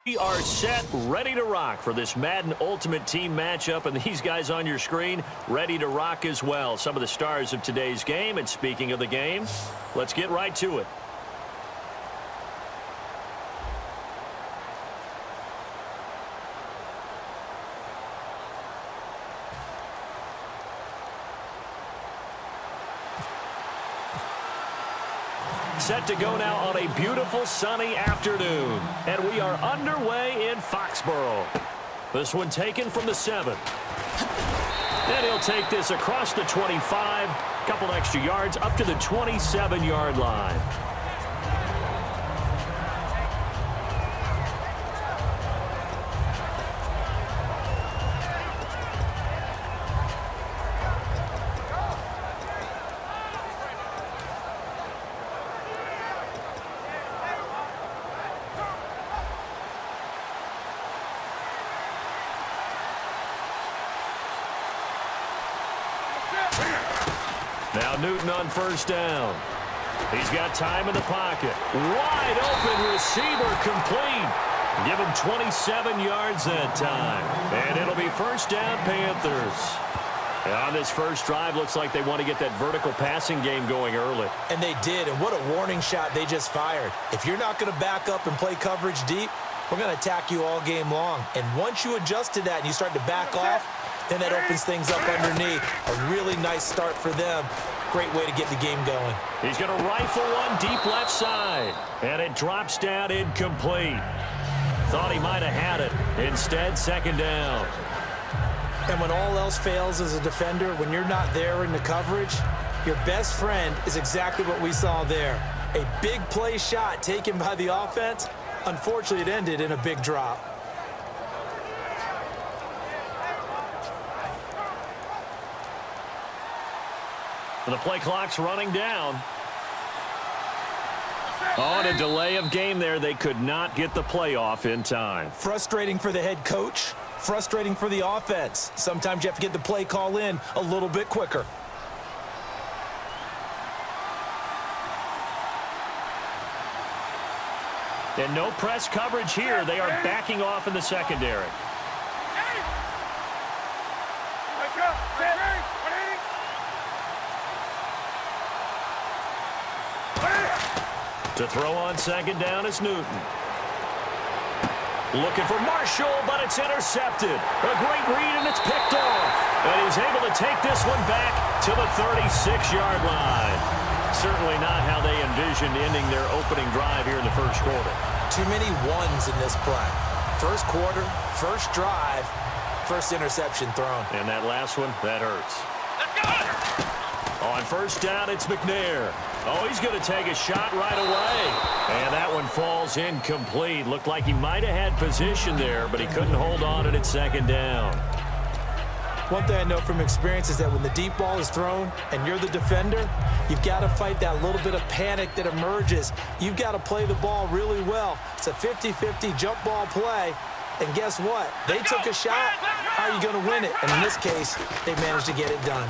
We are set, ready to rock for this Madden Ultimate Team matchup, and these guys on your screen ready to rock as well. Some of the stars of today's game, and speaking of the game, let's get right to it. Set to go now on a beautiful sunny afternoon. And we are underway in Foxborough. This one taken from the 7. And he'll take this across the 25. Couple extra yards up to the 27-yard line. Now Newton on first down. He's got time in the pocket. Wide open receiver complete. Give him 27 yards that time. And it'll be first down Panthers. And on this first drive, looks like they want to get that vertical passing game going early. And they did, and what a warning shot they just fired. If you're not going to back up and play coverage deep, we're going to attack you all game long. And once you adjust to that and you start to back off, then that opens things up underneath. A really nice start for them. Great way to get the game going. He's going to rifle one deep left side. And it drops down incomplete. Thought he might have had it. Instead, second down. And when all else fails as a defender, when you're not there in the coverage, your best friend is exactly what we saw there. A big play shot taken by the offense. Unfortunately, it ended in a big drop. The play clock's running down. On a delay of game there, they could not get the playoff in time. Frustrating for the head coach. Frustrating for the offense. Sometimes you have to get the play call in a little bit quicker. And no press coverage here. They are backing off in the secondary. To throw on second down is Newton. Looking for Marshall, but it's intercepted. A great read, and it's picked off. And he's able to take this one back to the 36-yard line. Certainly not how they envisioned ending their opening drive here in the first quarter. Too many ones in this play. First quarter, first drive, first interception thrown. And that last one, that hurts. Let's go! On first down, it's McNair. Oh, he's going to take a shot right away. And that one falls incomplete. Looked like he might have had position there, but he couldn't hold on to it at second down. One thing I know from experience is that when the deep ball is thrown and you're the defender, you've got to fight that little bit of panic that emerges. You've got to play the ball really well. It's a 50-50 jump ball play. And guess what? They took a shot. How are you going to win it? And in this case, they managed to get it done.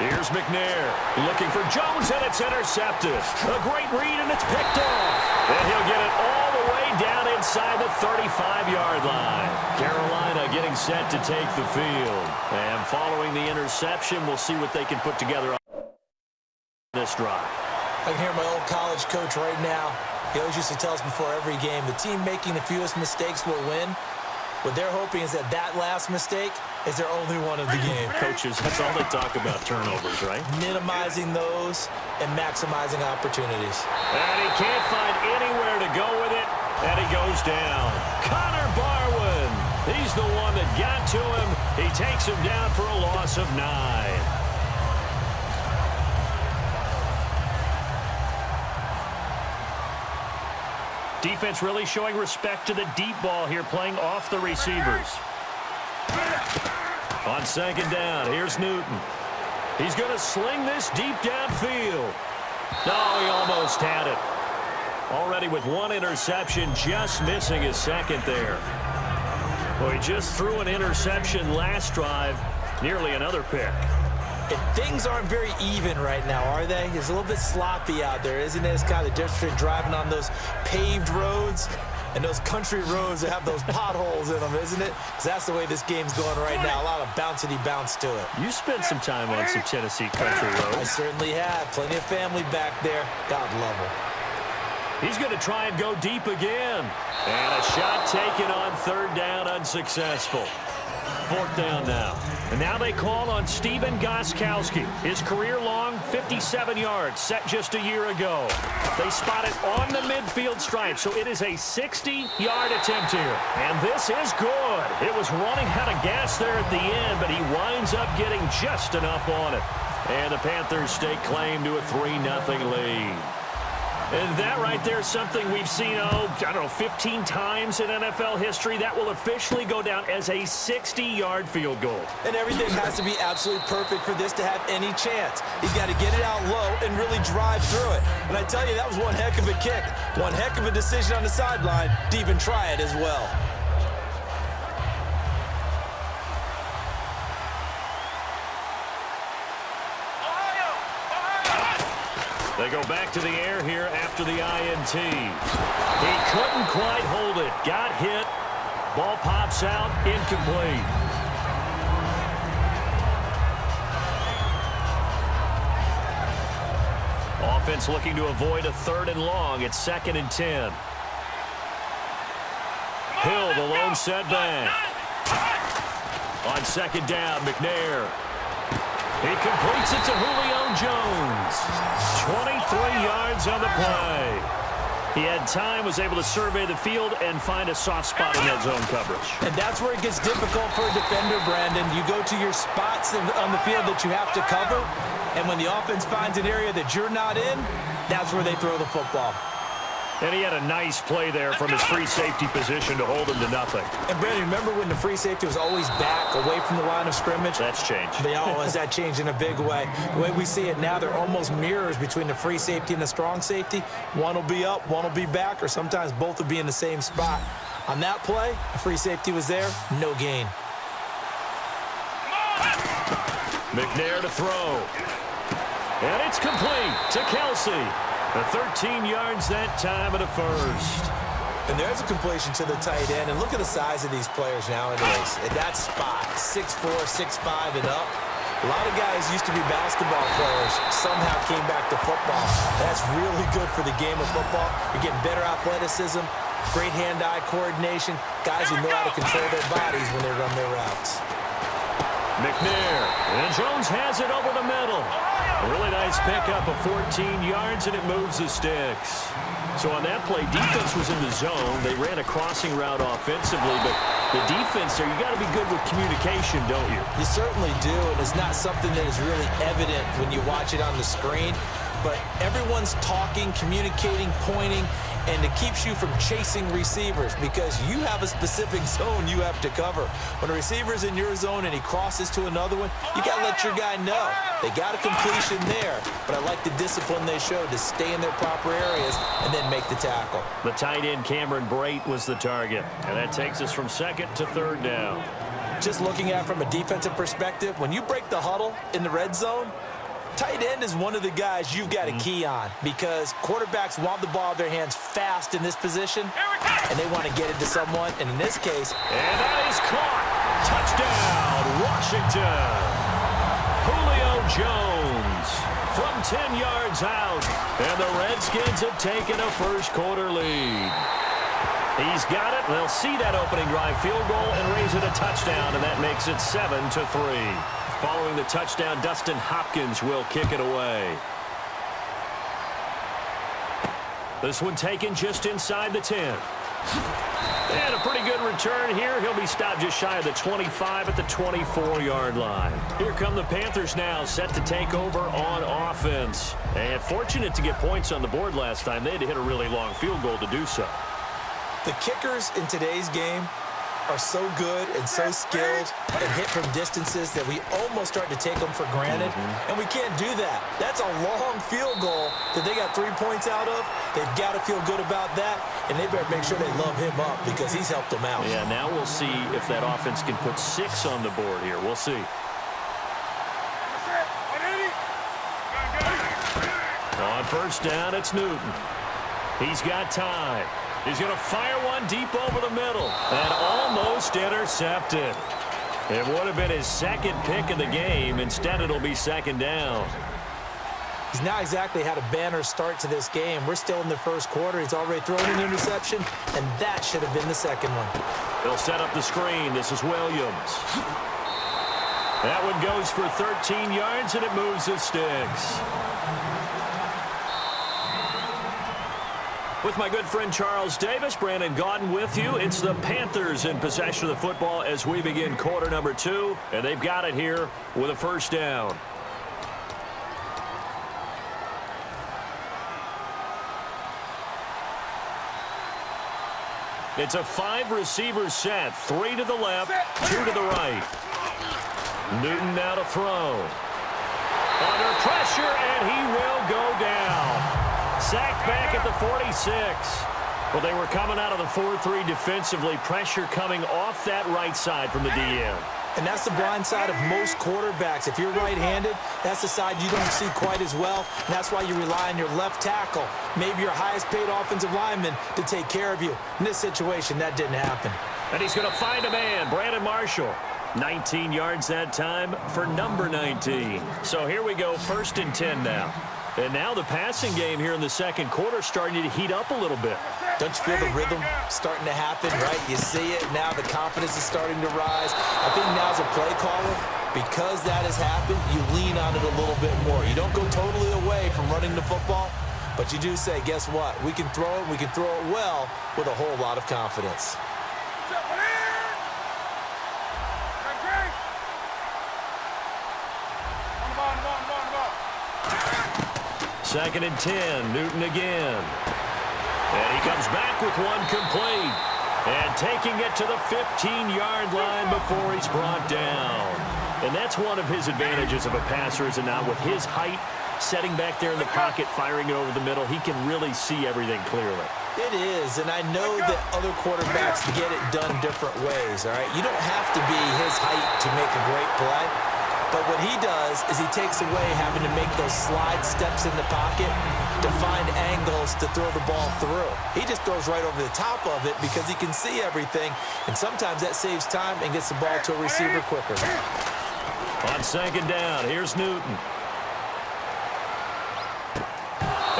Here's McNair looking for Jones, and it's intercepted. A great read, and it's picked off. And he'll get it all the way down inside the 35-yard line. Carolina getting set to take the field. And following the interception, we'll see what they can put together on this drive. I can hear my old college coach right now. He always used to tell us before every game, the team making the fewest mistakes will win. What they're hoping is that that last mistake is their only one of the game. Coaches, that's all they talk about, turnovers, right? Minimizing those and maximizing opportunities. And he can't find anywhere to go with it, and he goes down. Connor Barwin, he's the one that got to him. He takes him down for a loss of 9. Defense really showing respect to the deep ball here, playing off the receivers. On second down, here's Newton. He's going to sling this deep downfield. No, he almost had it. Already with one interception, just missing his second there. Well, he just threw an interception last drive, nearly another pick. And things aren't very even right now, are they? It's a little bit sloppy out there, isn't it? It's kind of the difference between driving on those paved roads And those country roads that have those potholes in them, isn't it? Because that's the way this game's going right now. A lot of bouncy bounce to it. You spent some time on some Tennessee country roads. I certainly have. Plenty of family back there. God love them. He's going to try and go deep again. And a shot taken on third down, unsuccessful. Fourth down now. And now they call on Stephen Gostkowski. His career-long 57 yards set just a year ago. They spot it on the midfield stripe, so it is a 60-yard attempt here. And this is good. It was running out of gas there at the end, but he winds up getting just enough on it. And the Panthers stake claim to a 3-0 lead. And that right there is something we've seen, I don't know, 15 times in NFL history. That will officially go down as a 60-yard field goal. And everything has to be absolutely perfect for this to have any chance. He's got to get it out low and really drive through it. And I tell you, that was one heck of a kick. One heck of a decision on the sideline to even try it as well. They go back to the air here after the INT. He couldn't quite hold it. Got hit. Ball pops out. Incomplete. Offense looking to avoid a 3rd and long. It's 2nd and 10. Hill, the lone setback. On 2nd down, McNair. He completes it to Julio Jones. 23 yards on the play. He had time, was able to survey the field and find a soft spot in that zone coverage. And that's where it gets difficult for a defender, Brandon. You go to your spots on the field that you have to cover, and when the offense finds an area that you're not in, that's where they throw the football. And he had a nice play there from his free safety position to hold him to nothing. And, Brandon, remember when the free safety was always back, away from the line of scrimmage? That's changed. Has that changed in a big way? The way we see it now, they're almost mirrors between the free safety and the strong safety. One will be up, one will be back, or sometimes both will be in the same spot. On that play, the free safety was there, no gain. McNair to throw. And it's complete to Kelsey. The 13 yards that time at a first. And there's a completion to the tight end. And look at the size of these players nowadays. At that spot, 6'4", 6'5", and up. A lot of guys used to be basketball players, somehow came back to football. That's really good for the game of football. You're getting better athleticism, great hand-eye coordination, guys who know how to control their bodies when they run their routes. McNair, and Jones has it over the middle. A really nice pickup of 14 yards, and it moves the sticks. So on that play, defense was in the zone. They ran a crossing route offensively, but the defense there, you got to be good with communication, don't you? You certainly do, and it's not something that is really evident when you watch it on the screen. But everyone's talking, communicating, pointing, and it keeps you from chasing receivers because you have a specific zone you have to cover. When a receiver's in your zone and he crosses to another one, you got to let your guy know. They got a completion there, but I like the discipline they showed to stay in their proper areas and then make the tackle. The tight end, Cameron Brate, was the target, and that takes us from 2nd to 3rd down. Just looking at it from a defensive perspective, when you break the huddle in the red zone, tight end is one of the guys you've got to key on because quarterbacks want the ball in their hands fast in this position, and they want to get it to someone, and in this case... And that is caught. Touchdown, Washington. Julio Jones from 10 yards out, and the Redskins have taken a first-quarter lead. He's got it. They'll see that opening drive field goal and raise it a touchdown, and that makes it 7-3. Following the touchdown, Dustin Hopkins will kick it away. This one taken just inside the 10. And a pretty good return here. He'll be stopped just shy of the 25 at the 24-yard line. Here come the Panthers now, set to take over on offense. And fortunate to get points on the board last time. They had to hit a really long field goal to do so. The kickers in today's game are so good and so skilled and hit from distances that we almost start to take them for granted, and we can't do that. That's a long field goal that they got 3 points out of. They've got to feel good about that, and they better make sure they love him up because he's helped them out. Yeah, now we'll see if that offense can put 6 on the board here. We'll see. On first down, it's Newton. He's got time. He's going to fire one deep over the middle and almost intercepted. It would have been his second pick of the game. Instead, it'll be second down. He's not exactly had a banner start to this game. We're still in the first quarter. He's already thrown an interception, and that should have been the second one. They'll set up the screen. This is Williams. That one goes for 13 yards, and it moves the sticks. With my good friend Charles Davis, Brandon Gaudin with you. It's the Panthers in possession of the football as we begin quarter number 2, and they've got it here with a first down. It's a 5-receiver set, 3 to the left, 2 to the right. Newton now to throw. Under pressure, and he will go down. Sacked back at the 46. Well, they were coming out of the 4-3 defensively. Pressure coming off that right side from the DN. And that's the blind side of most quarterbacks. If you're right-handed, that's the side you don't see quite as well. And that's why you rely on your left tackle, maybe your highest-paid offensive lineman, to take care of you. In this situation, that didn't happen. And he's going to find a man, Brandon Marshall. 19 yards that time for number 19. So here we go, 1st and 10 now. And now the passing game here in the second quarter starting to heat up a little bit. Don't you feel the rhythm starting to happen, right? You see it. Now the confidence is starting to rise. I think now as a play caller, because that has happened, you lean on it a little bit more. You don't go totally away from running the football, but you do say, guess what? We can throw it. We can throw it well with a whole lot of confidence. Second and 10, Newton again. And he comes back with one complete. And taking it to the 15-yard line before he's brought down. And that's one of his advantages of a passer, is it not? With his height, setting back there in the pocket, firing it over the middle, he can really see everything clearly. It is, and I know that other quarterbacks get it done different ways, all right? You don't have to be his height to make a great play. But what he does is he takes away having to make those slide steps in the pocket to find angles to throw the ball through. He just throws right over the top of it because he can see everything, and sometimes that saves time and gets the ball to a receiver quicker. On second down, here's Newton.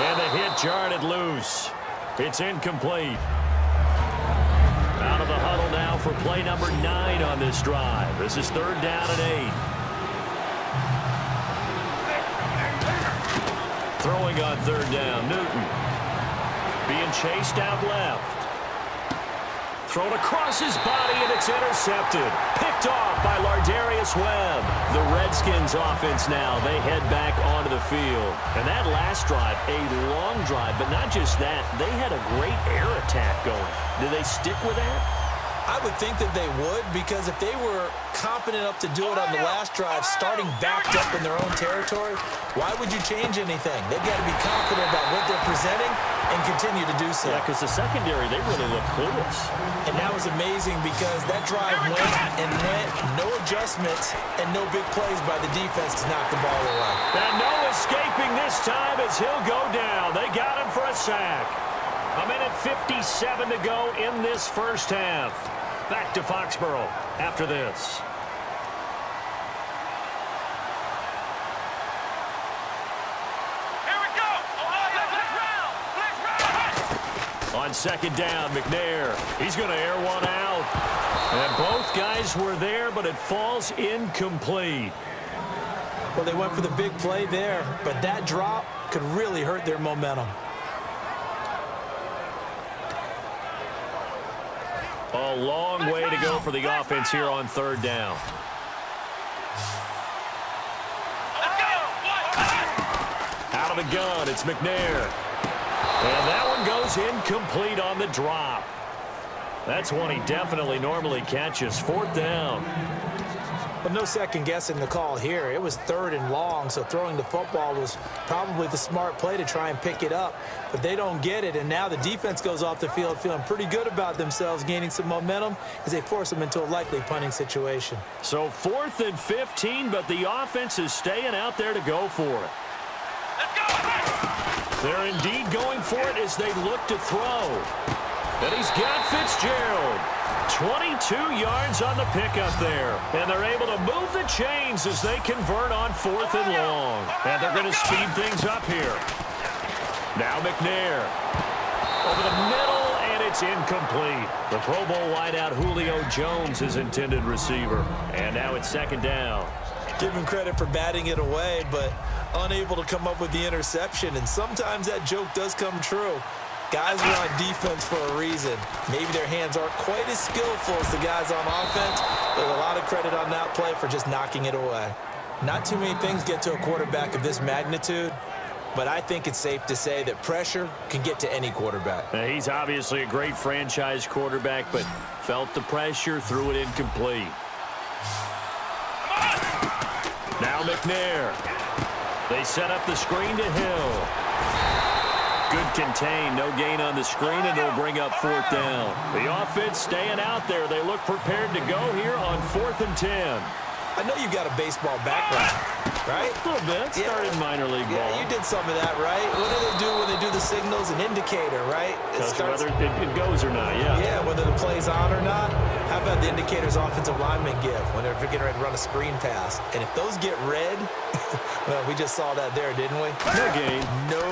And the hit jarred it loose. It's incomplete. Out of the huddle now for play number 9 on this drive. This is 3rd down and 8. Throwing on 3rd down, Newton. Being chased out left. Thrown across his body, and it's intercepted. Picked off by Lardarius Webb. The Redskins offense now, they head back onto the field. And that last drive, a long drive, but not just that. They had a great air attack going. Do they stick with that? I would think that they would, because if they were competent enough to do it on the last drive, starting backed up in their own territory, why would you change anything? They've got to be confident about what they're presenting and continue to do so. Yeah, because the secondary, they really look clueless. And that was amazing because that drive went and went, no adjustments, and no big plays by the defense to knock the ball away. And no escaping this time as he'll go down. They got him for a sack. A minute 57 to go in this first half. Back to Foxborough after this. Here we go. On second down, McNair. He's going to air one out. And both guys were there, but it falls incomplete. Well, they went for the big play there, but that drop could really hurt their momentum. A long way to go for the offense here on 3rd down. Out of the gun, it's McNair. And that one goes incomplete on the drop. That's one he definitely normally catches. 4th down. But no second guessing the call here. It was 3rd and long, so throwing the football was probably the smart play to try and pick it up. But they don't get it, and now the defense goes off the field feeling pretty good about themselves, gaining some momentum as they force them into a likely punting situation. So 4th and 15, but the offense is staying out there to go for it. They're indeed going for it as they look to throw. And he's got Fitzgerald. 22 yards on the pickup there. And they're able to move the chains as they convert on 4th and long. And they're going to speed things up here. Now McNair. Over the middle, and it's incomplete. The Pro Bowl wideout Julio Jones is intended receiver. And now it's 2nd down. Give him credit for batting it away, but unable to come up with the interception. And sometimes that joke does come true. Guys are on defense for a reason. Maybe their hands aren't quite as skillful as the guys on offense, but a lot of credit on that play for just knocking it away. Not too many things get to a quarterback of this magnitude, but I think it's safe to say that pressure can get to any quarterback. Now, he's obviously a great franchise quarterback, but felt the pressure, threw it incomplete. Now McNair. They set up the screen to Hill. Good contain, no gain on the screen, and they'll bring up 4th down. The offense staying out there. They look prepared to go here on 4th and 10. I know you've got a baseball background, right? A little bit. Started minor league ball. Yeah, you did some of that, right? What do they do when they do the signals? An indicator, right? Whether it goes or not, yeah. Yeah, whether the play's on or not. How about the indicators offensive linemen give when they're getting ready to run a screen pass? And if those get red, well, we just saw that there, didn't we? No gain. No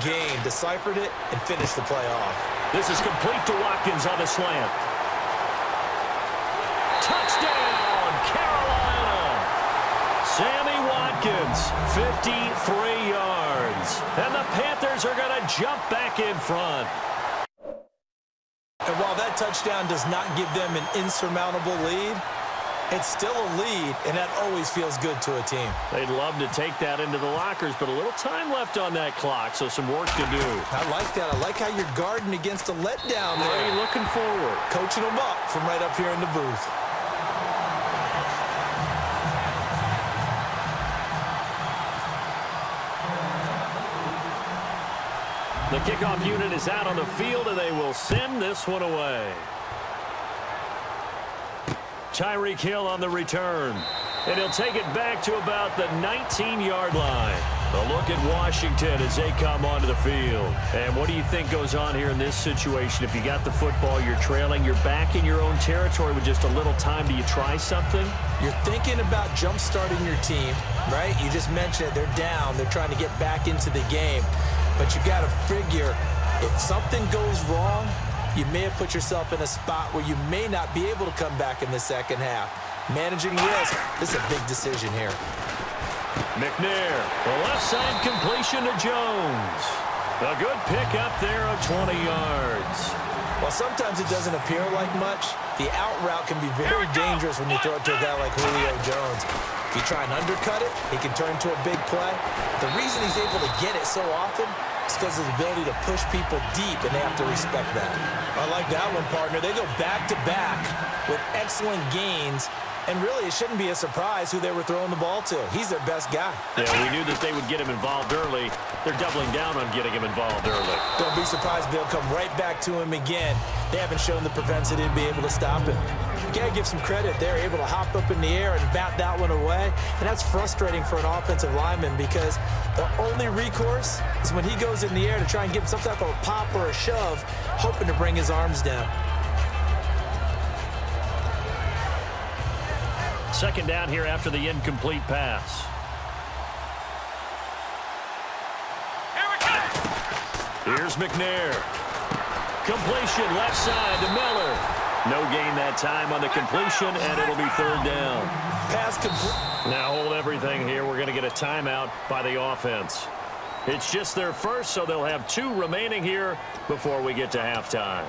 gain. Deciphered it and finished the play off. This is complete to Watkins on the slant. Touchdown, Carolina! Sammy Watkins, 53 yards. And the Panthers are going to jump back in front. And while that touchdown does not give them an insurmountable lead, it's still a lead, and that always feels good to a team. They'd love to take that into the lockers, but a little time left on that clock, so some work to do. I like that. I like how you're guarding against a letdown there. Are you looking forward? Coaching them up from right up here in the booth. The kickoff unit is out on the field, and they will send this one away. Tyreek Hill on the return. And he'll take it back to about the 19-yard line. A look at Washington as they come onto the field. And what do you think goes on here in this situation? If you got the football, you're trailing, you're back in your own territory with just a little time. Do you try something? You're thinking about jump-starting your team, right? You just mentioned it. They're down. They're trying to get back into the game. But you got to figure, if something goes wrong, you may have put yourself in a spot where you may not be able to come back in the second half. Managing risk, this is a big decision here. McNair, the left side completion to Jones. A good pick up there of 20 yards. While sometimes it doesn't appear like much, the out route can be very dangerous when you throw it to a guy like Julio Jones. If you try and undercut it, he can turn into a big play. The reason he's able to get it so often is because of his ability to push people deep, and they have to respect that. I like that one, partner. They go back-to-back with excellent gains, and really it shouldn't be a surprise who they were throwing the ball to. He's their best guy. Yeah, we knew that they would get him involved early. They're doubling down on getting him involved early. Don't be surprised they'll come right back to him again. They haven't shown the propensity to be able to stop him. You got to give some credit. They're able to hop up in the air and bat that one away, and that's frustrating for an offensive lineman because the only recourse is when he goes in the air to try and give him some type of a pop or a shove, hoping to bring his arms down. Second down here after the incomplete pass. Here's McNair. Completion left side to Miller. No gain that time on the completion, and it'll be 3rd down. Pass complete. Now hold everything here. We're going to get a timeout by the offense. It's just their first, so they'll have 2 remaining here before we get to halftime.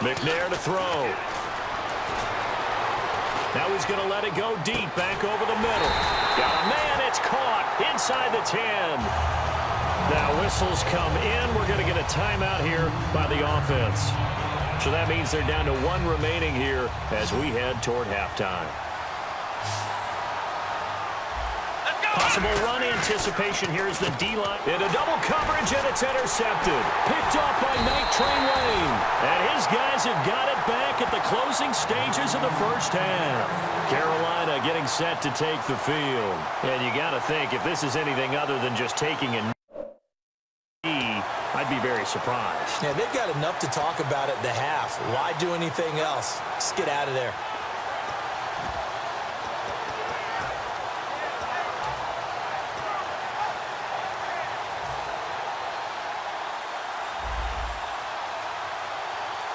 McNair to throw. Now he's going to let it go deep, back over the middle. Got a man, it's caught inside the 10. Now whistles come in. We're going to get a timeout here by the offense. So that means they're down to 1 remaining here as we head toward halftime. Possible run anticipation here is the D-line. Into double coverage, and it's intercepted. Pick Picked off by Night Train Lane. And his guys have got it back at the closing stages of the first half. Carolina getting set to take the field. And you got to think, if this is anything other than just taking a knee, I'd be very surprised. Yeah, they've got enough to talk about at the half. Why do anything else? Just get out of there.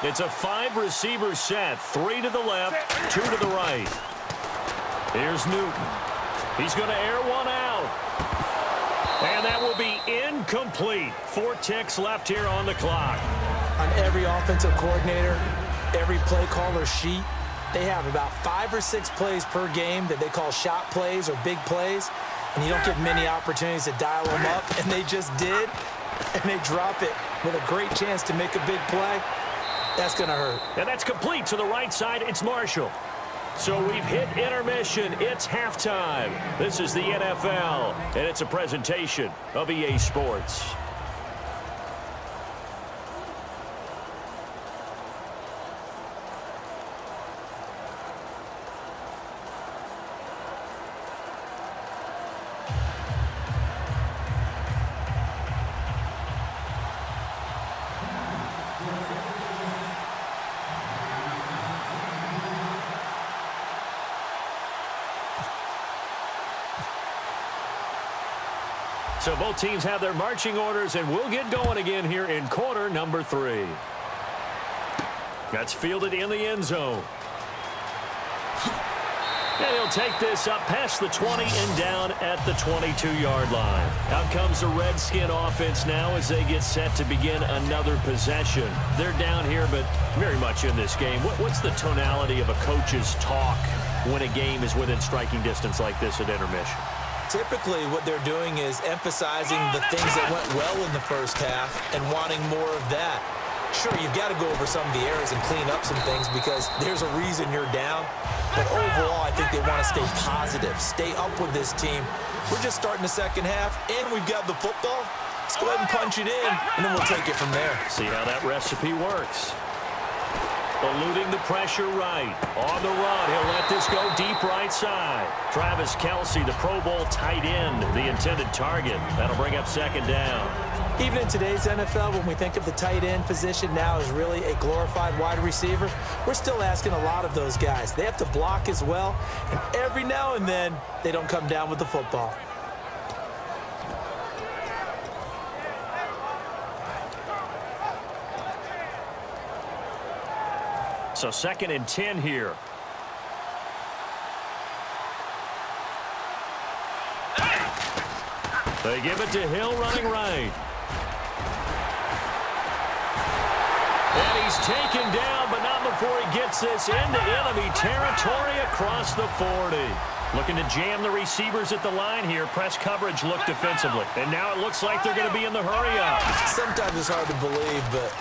It's a 5-receiver set. 3 to the left, 2 to the right. Here's Newton. He's going to air one out. And that will be incomplete. 4 ticks left here on the clock. On every offensive coordinator, every play caller sheet, they have about 5 or 6 plays per game that they call shot plays or big plays. And you don't get many opportunities to dial them up. And they just did. And they drop it with a great chance to make a big play. That's going to hurt. And that's complete to the right side. It's Marshall. So we've hit intermission. It's halftime. This is the NFL, and it's a presentation of EA Sports. So both teams have their marching orders, and we'll get going again here in quarter number 3. That's fielded in the end zone. And he'll take this up past the 20 and down at the 22-yard line. Out comes the Redskin offense now as they get set to begin another possession. They're down here, but very much in this game. What's the tonality of a coach's talk when a game is within striking distance like this at intermission? Typically, what they're doing is emphasizing the things that went well in the first half and wanting more of that. Sure, you've got to go over some of the errors and clean up some things because there's a reason you're down. But overall, I think they want to stay positive, stay up with this team. We're just starting the second half, and we've got the football. Let's go ahead and punch it in, and then we'll take it from there. See how that recipe works. Eluding the pressure right. On the run, he'll let this go deep right side. Travis Kelce, the Pro Bowl tight end, the intended target. That'll bring up second down. Even in today's NFL, when we think of the tight end position now as really a glorified wide receiver, we're still asking a lot of those guys. They have to block as well, and every now and then, they don't come down with the football. So 2nd and 10 here. They give it to Hill running right. And he's taken down, but not before he gets this into enemy territory across the 40. Looking to jam the receivers at the line here. Press coverage look defensively. And now it looks like they're going to be in the hurry-up. Sometimes it's hard to believe, but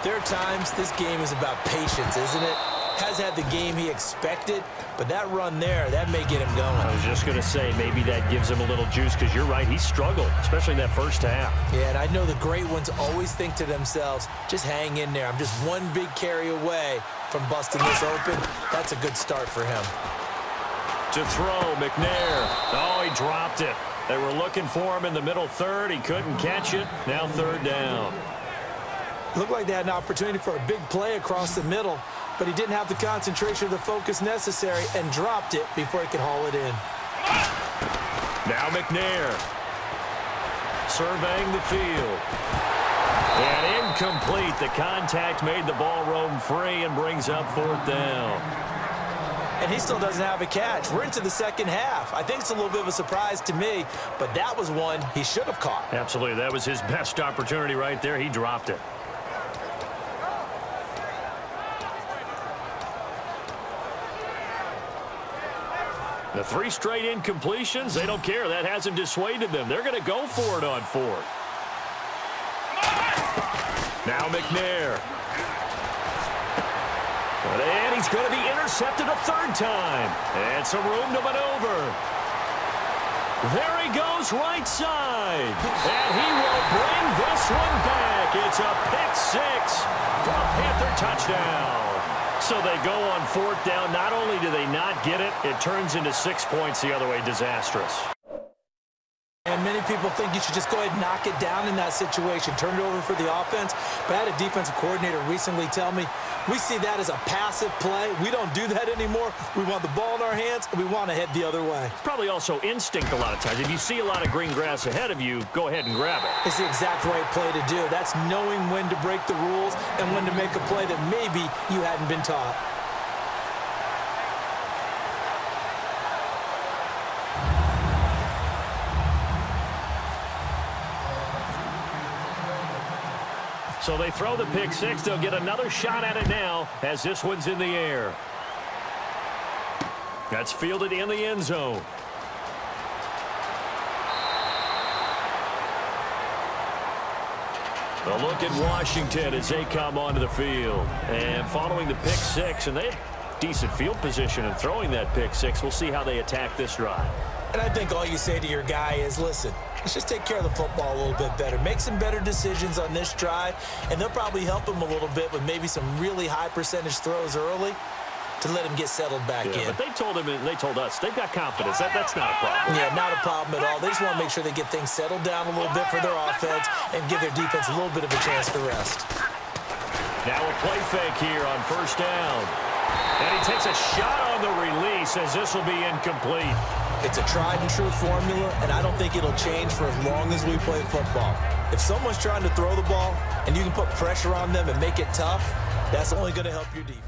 there are times this game is about patience, isn't it? Has had the game he expected, but that run there, that may get him going. I was just going to say, maybe that gives him a little juice because you're right, he struggled, especially in that first half. Yeah, and I know the great ones always think to themselves, just hang in there. I'm just one big carry away from busting this open. That's a good start for him. To throw, McNair. Oh, he dropped it. They were looking for him in the middle third. He couldn't catch it. Now 3rd down. Looked like they had an opportunity for a big play across the middle, but he didn't have the concentration or the focus necessary and dropped it before he could haul it in. Now McNair surveying the field. And incomplete. The contact made the ball roam free and brings up 4th down. And he still doesn't have a catch. We're into the second half. I think it's a little bit of a surprise to me, but that was one he should have caught. Absolutely. That was his best opportunity right there. He dropped it. The 3 straight incompletions, they don't care. That hasn't dissuaded them. They're going to go for it on 4th. Now McNair. And he's going to be intercepted a 3rd time. And some room to maneuver. There he goes right side. And he will bring this one back. It's a pick six for a Panther touchdown. So they go on fourth down. Not only do they not get it, it turns into 6 points the other way. Disastrous. And many people think you should just go ahead and knock it down in that situation, turn it over for the offense. But I had a defensive coordinator recently tell me, we see that as a passive play. We don't do that anymore. We want the ball in our hands, and we want to head the other way. It's probably also instinct a lot of times. If you see a lot of green grass ahead of you, go ahead and grab it. It's the exact right play to do. That's knowing when to break the rules and when to make a play that maybe you hadn't been taught. So they throw the pick six. They'll get another shot at it now as this one's in the air. That's fielded in the end zone. A look at Washington as they come onto the field. And following the pick six, and they have decent field position in throwing that pick six. We'll see how they attack this drive. And I think all you say to your guy is, listen, let's just take care of the football a little bit better. Make some better decisions on this drive, and they'll probably help him a little bit with maybe some really high percentage throws early to let him get settled back in. But they told him, and they told us, they've got confidence. That's not a problem. Yeah, not a problem at all. They just want to make sure they get things settled down a little bit for their offense and give their defense a little bit of a chance to rest. Now a play fake here on first down. And he takes a shot on the release as this will be incomplete. It's a tried-and-true formula, and I don't think it'll change for as long as we play football. If someone's trying to throw the ball and you can put pressure on them and make it tough, that's only going to help your defense.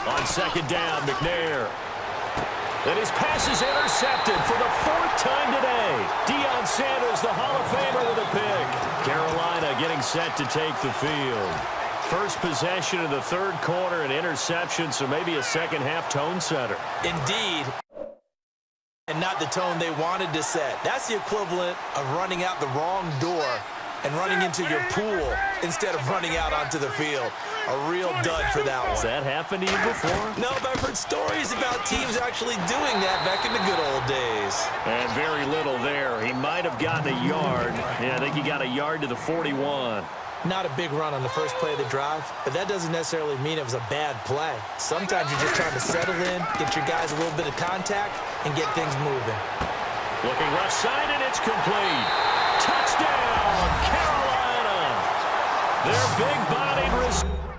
On second down, McNair. And his pass is intercepted for the fourth time today. Deion Sanders, the Hall of Famer, with a pick. Carolina getting set to take the field. First possession of the third quarter, an interception, so maybe a second-half tone setter. Indeed. And not the tone they wanted to set. That's the equivalent of running out the wrong door and running into your pool instead of running out onto the field. A real dud for that one. Has that happened to you before? No, but I've heard stories about teams actually doing that back in the good old days. And very little there. He might have gotten a yard. Yeah, I think he got a yard to the 41. Not a big run on the first play of the drive, but that doesn't necessarily mean it was a bad play. Sometimes you're just trying to settle in, get your guys a little bit of contact, and get things moving. Looking left side, and it's complete. Touchdown, Carolina! Their big-bodied receiver.